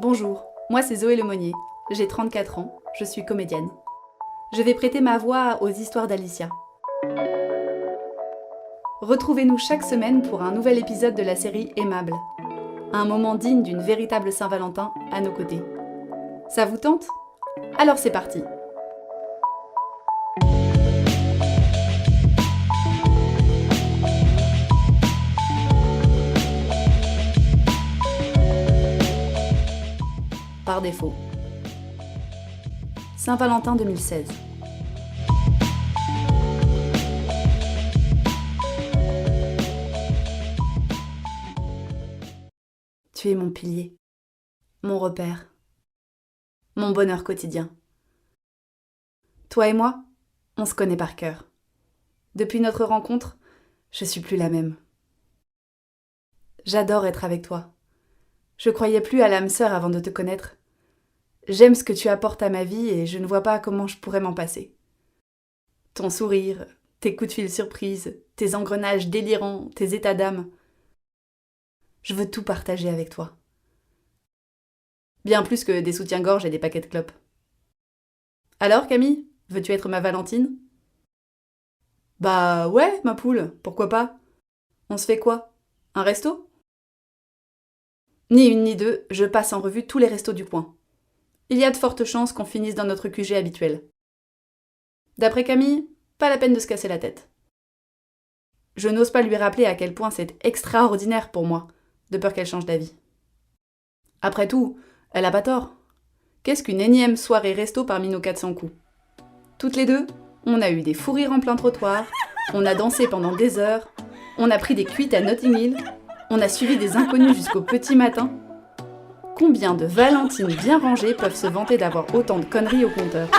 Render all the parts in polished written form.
Bonjour, moi c'est Zoé Lemonnier, j'ai 34 ans, je suis comédienne. Je vais prêter ma voix aux histoires d'Alicia. Retrouvez-nous chaque semaine pour un nouvel épisode de la série Aimable. Un moment digne d'une véritable Saint-Valentin à nos côtés. Ça vous tente ? Alors c'est parti. Par défaut. Saint-Valentin 2016. Tu es mon pilier, mon repère, mon bonheur quotidien. Toi et moi, on se connaît par cœur. Depuis notre rencontre, je suis plus la même. J'adore être avec toi. Je croyais plus à l'âme sœur avant de te connaître. J'aime ce que tu apportes à ma vie et je ne vois pas comment je pourrais m'en passer. Ton sourire, tes coups de fil surprise, tes engrenages délirants, tes états d'âme. Je veux tout partager avec toi. Bien plus que des soutiens-gorge et des paquets de clopes. Alors Camille, veux-tu être ma Valentine ? Bah ouais, ma poule, pourquoi pas ? On se fait quoi ? Un resto ? Ni une ni deux, je passe en revue tous les restos du coin. Il y a de fortes chances qu'on finisse dans notre QG habituel. D'après Camille, pas la peine de se casser la tête. Je n'ose pas lui rappeler à quel point c'est extraordinaire pour moi, de peur qu'elle change d'avis. Après tout, elle a pas tort. Qu'est-ce qu'une énième soirée resto parmi nos 400 coups ? Toutes les deux, on a eu des fous rires en plein trottoir, on a dansé pendant des heures, on a pris des cuites à Notting Hill, on a suivi des inconnus jusqu'au petit matin. Combien de Valentines bien rangées peuvent se vanter d'avoir autant de conneries au compteur ?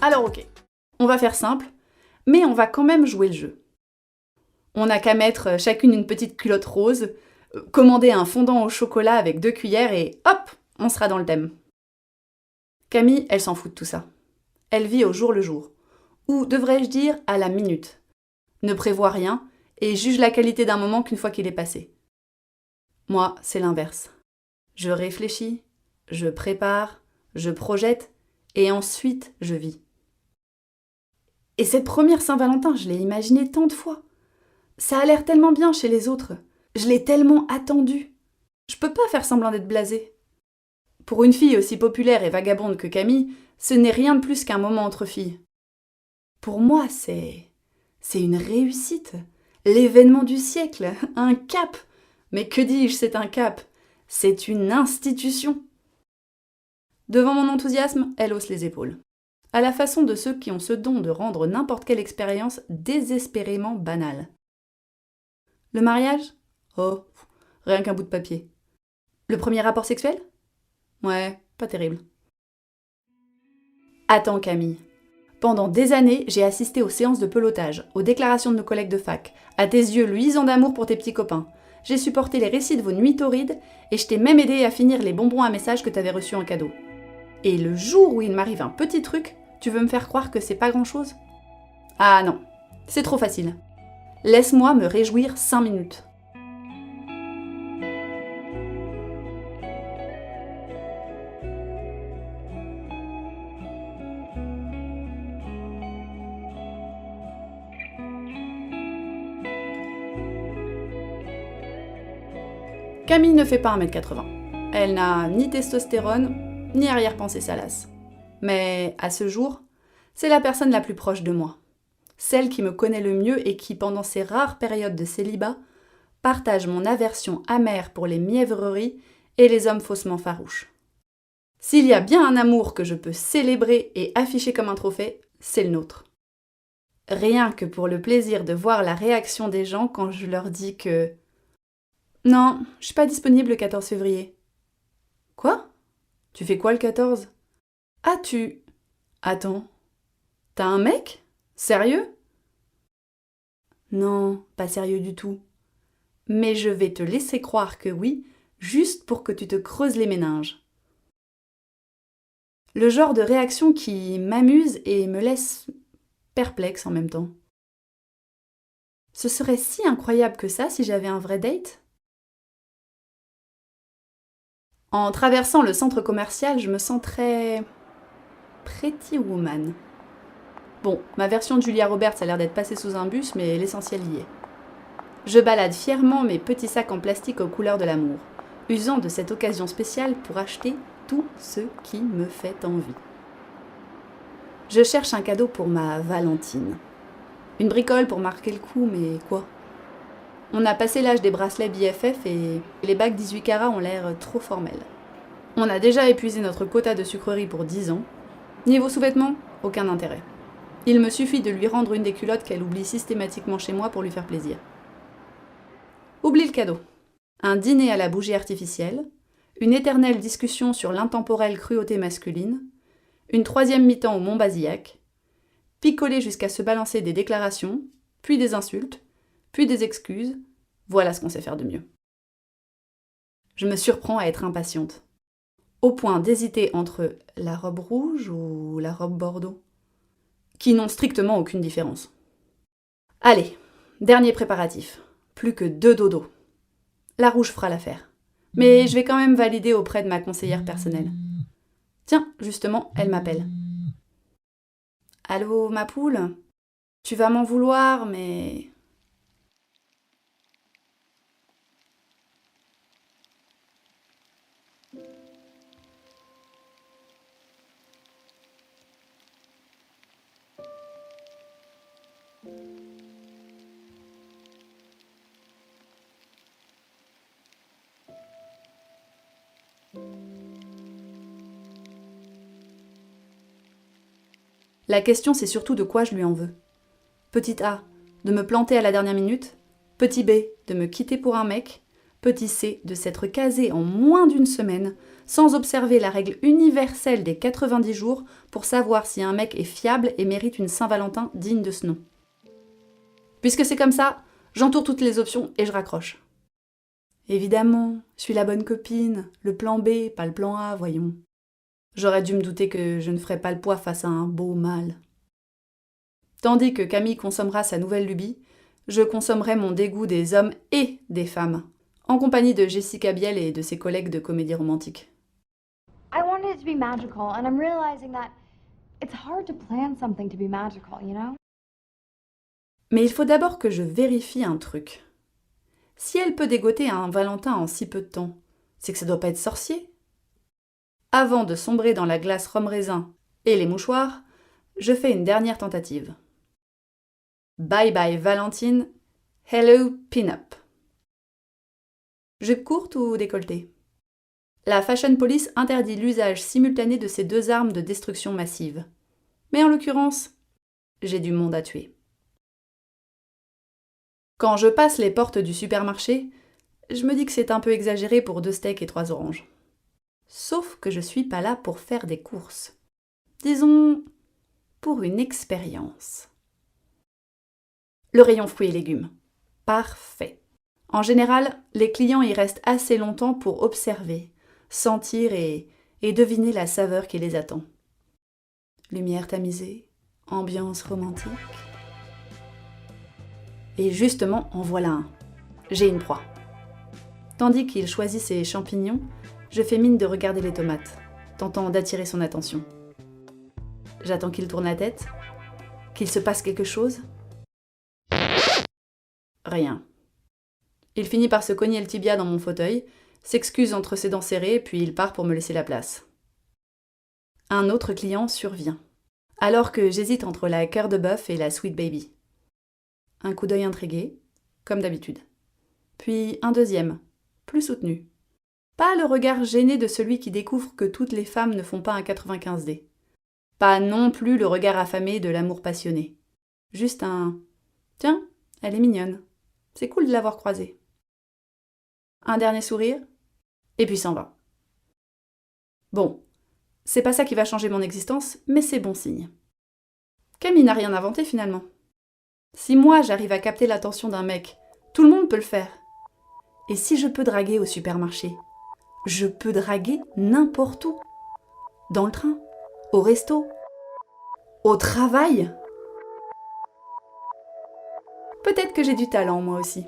Alors ok, on va faire simple, mais on va quand même jouer le jeu. On n'a qu'à mettre chacune une petite culotte rose, commander un fondant au chocolat avec 2 cuillères et hop, on sera dans le thème. Camille, elle s'en fout de tout ça. Elle vit au jour le jour, ou devrais-je dire à la minute. Ne prévoit rien et juge la qualité d'un moment qu'une fois qu'il est passé. Moi, c'est l'inverse. Je réfléchis, je prépare, je projette et ensuite je vis. Et cette première Saint-Valentin, je l'ai imaginée tant de fois. Ça a l'air tellement bien chez les autres. Je l'ai tellement attendue. Je peux pas faire semblant d'être blasée. Pour une fille aussi populaire et vagabonde que Camille, ce n'est rien de plus qu'un moment entre filles. Pour moi, c'est une réussite. L'événement du siècle, un cap. Mais que dis-je, c'est un cap. C'est une institution. Devant mon enthousiasme, elle hausse les épaules. À la façon de ceux qui ont ce don de rendre n'importe quelle expérience désespérément banale. Le mariage ? Oh, rien qu'un bout de papier. Le premier rapport sexuel ? Ouais, pas terrible. Attends Camille. Pendant des années, j'ai assisté aux séances de pelotage, aux déclarations de nos collègues de fac, à tes yeux luisants d'amour pour tes petits copains. J'ai supporté les récits de vos nuits torrides et je t'ai même aidé à finir les bonbons à message que t'avais reçus en cadeau. Et le jour où il m'arrive un petit truc, tu veux me faire croire que c'est pas grand-chose ? Ah non, c'est trop facile. Laisse-moi me réjouir 5 minutes. Camille ne fait pas 1m80. Elle n'a ni testostérone, ni arrière-pensée salace. Mais à ce jour, c'est la personne la plus proche de moi. Celle qui me connaît le mieux et qui, pendant ces rares périodes de célibat, partage mon aversion amère pour les mièvreries et les hommes faussement farouches. S'il y a bien un amour que je peux célébrer et afficher comme un trophée, c'est le nôtre. Rien que pour le plaisir de voir la réaction des gens quand je leur dis que « Non, je suis pas disponible le 14 février. » Quoi ? Tu fais quoi le 14 ? Ah, Attends, t'as un mec ? Sérieux ? Non, pas sérieux du tout. Mais je vais te laisser croire que oui, juste pour que tu te creuses les méninges. Le genre de réaction qui m'amuse et me laisse perplexe en même temps. Ce serait si incroyable que ça si j'avais un vrai date? En traversant le centre commercial, je me sens très Pretty Woman. Bon, ma version de Julia Roberts a l'air d'être passée sous un bus, mais l'essentiel y est. Je balade fièrement mes petits sacs en plastique aux couleurs de l'amour, usant de cette occasion spéciale pour acheter tout ce qui me fait envie. Je cherche un cadeau pour ma Valentine. Une bricole pour marquer le coup, mais quoi? On a passé l'âge des bracelets BFF et les bagues 18 carats ont l'air trop formels. On a déjà épuisé notre quota de sucreries pour 10 ans. Niveau sous-vêtements, aucun intérêt. Il me suffit de lui rendre une des culottes qu'elle oublie systématiquement chez moi pour lui faire plaisir. Oublie le cadeau. Un dîner à la bougie artificielle, une éternelle discussion sur l'intemporelle cruauté masculine, une troisième mi-temps au Mont Basillac, picoler jusqu'à se balancer des déclarations, puis des insultes, puis des excuses, voilà ce qu'on sait faire de mieux. Je me surprends à être impatiente, au point d'hésiter entre la robe rouge ou la robe bordeaux, qui n'ont strictement aucune différence. Allez, dernier préparatif, plus que 2 dodos. La rouge fera l'affaire. Mais je vais quand même valider auprès de ma conseillère personnelle. Tiens, justement, elle m'appelle. Allô, ma poule? Tu vas m'en vouloir, mais... La question, c'est surtout de quoi je lui en veux. Petit A, de me planter à la dernière minute. Petit B, de me quitter pour un mec. Petit C, de s'être casé en moins d'une semaine, sans observer la règle universelle des 90 jours pour savoir si un mec est fiable et mérite une Saint-Valentin digne de ce nom. Puisque c'est comme ça, j'entoure toutes les options et je raccroche. Évidemment, je suis la bonne copine, le plan B, pas le plan A, voyons. J'aurais dû me douter que je ne ferais pas le poids face à un beau mâle. Tandis que Camille consommera sa nouvelle lubie, je consommerai mon dégoût des hommes et des femmes, en compagnie de Jessica Biel et de ses collègues de comédie romantique. I wanted it to be magical, and I'm realizing that it's hard to plan something to be magical, you know? Mais il faut d'abord que je vérifie un truc. Si elle peut dégoter un Valentin en si peu de temps, c'est que ça doit pas être sorcier. Avant de sombrer dans la glace rhum-raisin et les mouchoirs, je fais une dernière tentative. Bye bye Valentine, hello pin-up. Jupe courte ou décolletée? La Fashion Police interdit l'usage simultané de ces deux armes de destruction massive. Mais en l'occurrence, j'ai du monde à tuer. Quand je passe les portes du supermarché, je me dis que c'est un peu exagéré pour 2 steaks et 3 oranges. Sauf que je suis pas là pour faire des courses. Disons, pour une expérience. Le rayon fruits et légumes. Parfait. En général, les clients y restent assez longtemps pour observer, sentir et deviner la saveur qui les attend. Lumière tamisée, ambiance romantique. Et justement, en voilà un. J'ai une proie. Tandis qu'il choisit ses champignons, je fais mine de regarder les tomates, tentant d'attirer son attention. J'attends qu'il tourne la tête, qu'il se passe quelque chose. Rien. Il finit par se cogner le tibia dans mon fauteuil, s'excuse entre ses dents serrées, puis il part pour me laisser la place. Un autre client survient, alors que j'hésite entre la cœur de bœuf et la Sweet Baby. Un coup d'œil intrigué, comme d'habitude. Puis un deuxième, plus soutenu. Pas le regard gêné de celui qui découvre que toutes les femmes ne font pas un 95D. Pas non plus le regard affamé de l'amour passionné. Juste un « Tiens, elle est mignonne. C'est cool de l'avoir croisée. » Un dernier sourire, et puis s'en va. Bon, c'est pas ça qui va changer mon existence, mais c'est bon signe. Camille n'a rien inventé finalement. Si moi j'arrive à capter l'attention d'un mec, tout le monde peut le faire. Et si je peux draguer au supermarché, je peux draguer n'importe où. Dans le train, au resto, au travail. Peut-être que j'ai du talent moi aussi.